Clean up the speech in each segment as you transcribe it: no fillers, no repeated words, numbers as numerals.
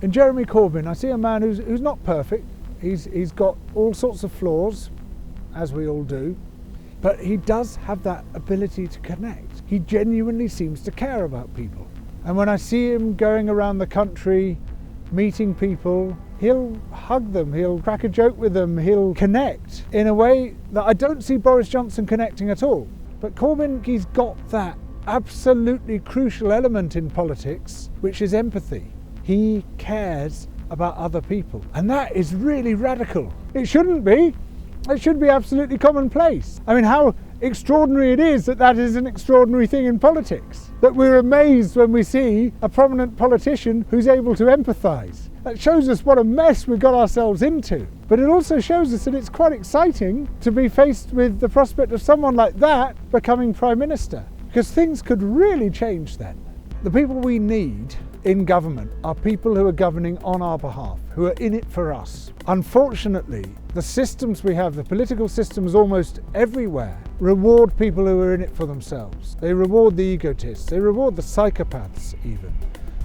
In Jeremy Corbyn, I see a man who's not perfect. He's got all sorts of flaws, as we all do, but he does have that ability to connect. He genuinely seems to care about people. And when I see him going around the country, meeting people, he'll hug them, he'll crack a joke with them, he'll connect in a way that I don't see Boris Johnson connecting at all. But Corbyn, he's got that absolutely crucial element in politics, which is empathy. He cares about other people. And that is really radical. It shouldn't be. It should be absolutely commonplace. I mean, how extraordinary it is that that is an extraordinary thing in politics. That we're amazed when we see a prominent politician who's able to empathise. That shows us what a mess we've got ourselves into. But it also shows us that it's quite exciting to be faced with the prospect of someone like that becoming Prime Minister. Because things could really change then. The people we need in government are people who are governing on our behalf, who are in it for us. Unfortunately, the systems we have, the political systems almost everywhere, reward people who are in it for themselves. They reward the egotists, they reward the psychopaths even.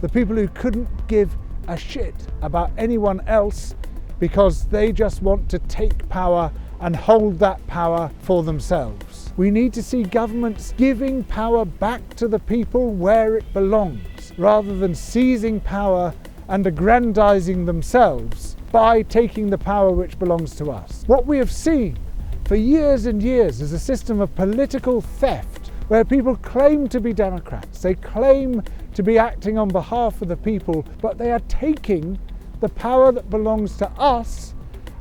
The people who couldn't give a shit about anyone else because they just want to take power and hold that power for themselves. We need to see governments giving power back to the people where it belongs, rather than seizing power and aggrandizing themselves by taking the power which belongs to us. What we have seen for years and years is a system of political theft where people claim to be Democrats, they claim to be acting on behalf of the people, but they are taking the power that belongs to us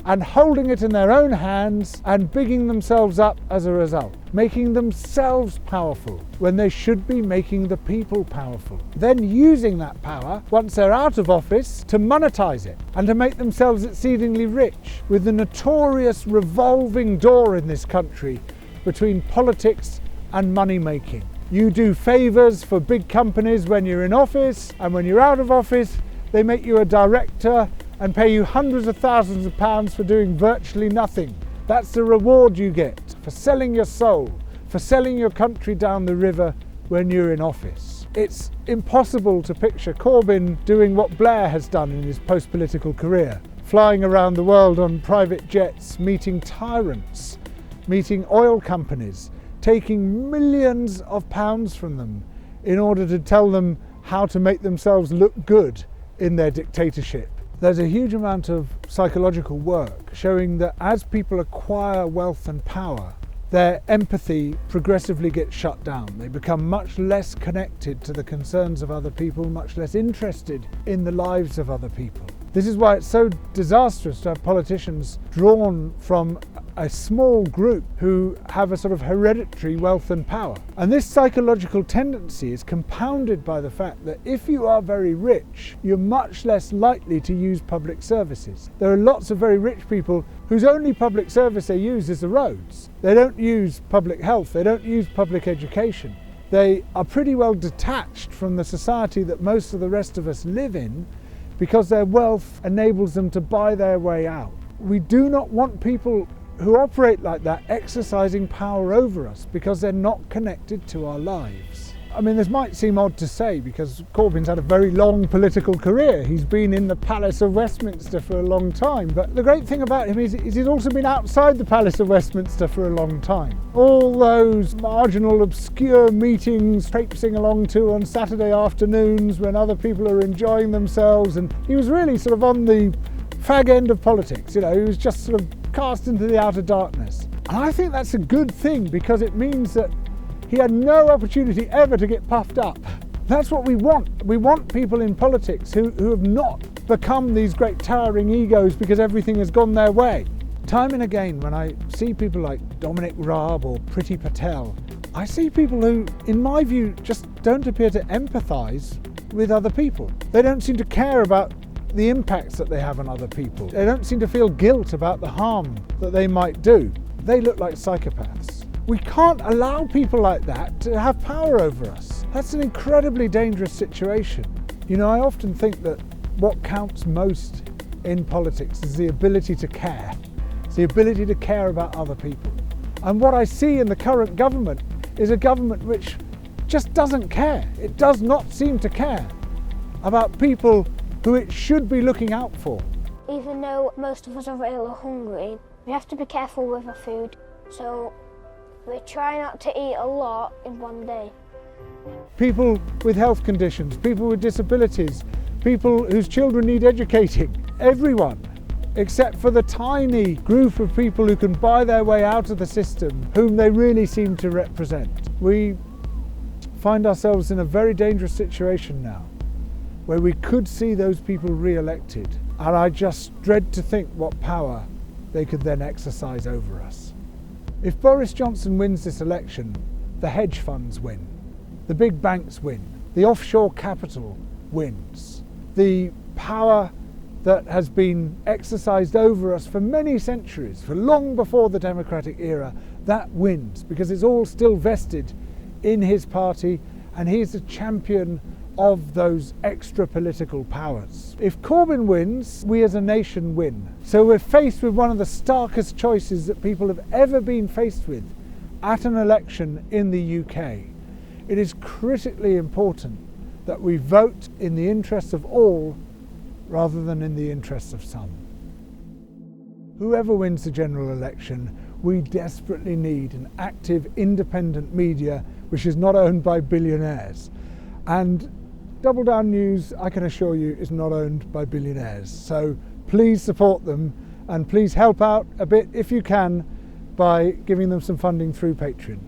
and holding it in their own hands and bigging themselves up as a result, making themselves powerful when they should be making the people powerful. Then using that power, once they're out of office, to monetize it and to make themselves exceedingly rich, with the notorious revolving door in this country between politics and money making. You do favours for big companies when you're in office, and when you're out of office, they make you a director and pay you hundreds of thousands of pounds for doing virtually nothing. That's the reward you get for selling your soul, for selling your country down the river when you're in office. It's impossible to picture Corbyn doing what Blair has done in his post-political career, flying around the world on private jets, meeting tyrants, meeting oil companies, taking millions of pounds from them in order to tell them how to make themselves look good in their dictatorship. There's a huge amount of psychological work showing that as people acquire wealth and power, their empathy progressively gets shut down. They become much less connected to the concerns of other people, much less interested in the lives of other people. This is why it's so disastrous to have politicians drawn from a small group who have a sort of hereditary wealth and power. And this psychological tendency is compounded by the fact that if you are very rich, you're much less likely to use public services. There are lots of very rich people whose only public service they use is the roads. They don't use public health, they don't use public education. They are pretty well detached from the society that most of the rest of us live in because their wealth enables them to buy their way out. We do not want people who operate like that exercising power over us because they're not connected to our lives. I mean, this might seem odd to say because Corbyn's had a very long political career. He's been in the Palace of Westminster for a long time. But the great thing about him is he's also been outside the Palace of Westminster for a long time. All those marginal, obscure meetings traipsing along to on Saturday afternoons when other people are enjoying themselves. And he was really sort of on the fag end of politics, you know, he was just sort of cast into the outer darkness. And I think that's a good thing because it means that he had no opportunity ever to get puffed up. That's what we want. We want people in politics who have not become these great towering egos because everything has gone their way. Time and again, when I see people like Dominic Raab or Priti Patel, I see people who, in my view, just don't appear to empathise with other people. They don't seem to care about the impacts that they have on other people. They don't seem to feel guilt about the harm that they might do. They look like psychopaths. We can't allow people like that to have power over us. That's an incredibly dangerous situation. You know, I often think that what counts most in politics is the ability to care. It's the ability to care about other people. And what I see in the current government is a government which just doesn't care. It does not seem to care about people who it should be looking out for. Even though most of us are really hungry, we have to be careful with our food, so we try not to eat a lot in one day. People with health conditions, people with disabilities, people whose children need educating, everyone, except for the tiny group of people who can buy their way out of the system, whom they really seem to represent. We find ourselves in a very dangerous situation now, where we could see those people re-elected, and I just dread to think what power they could then exercise over us. If Boris Johnson wins this election, the hedge funds win, the big banks win, the offshore capital wins. The power that has been exercised over us for many centuries, for long before the democratic era, that wins, because it's all still vested in his party, and he's a champion of those extra political powers. If Corbyn wins, we as a nation win. So we're faced with one of the starkest choices that people have ever been faced with at an election in the UK. It is critically important that we vote in the interests of all rather than in the interests of some. Whoever wins the general election, we desperately need an active, independent media which is not owned by billionaires. And Double Down News, I can assure you, is not owned by billionaires. So please support them, and please help out a bit if you can by giving them some funding through Patreon.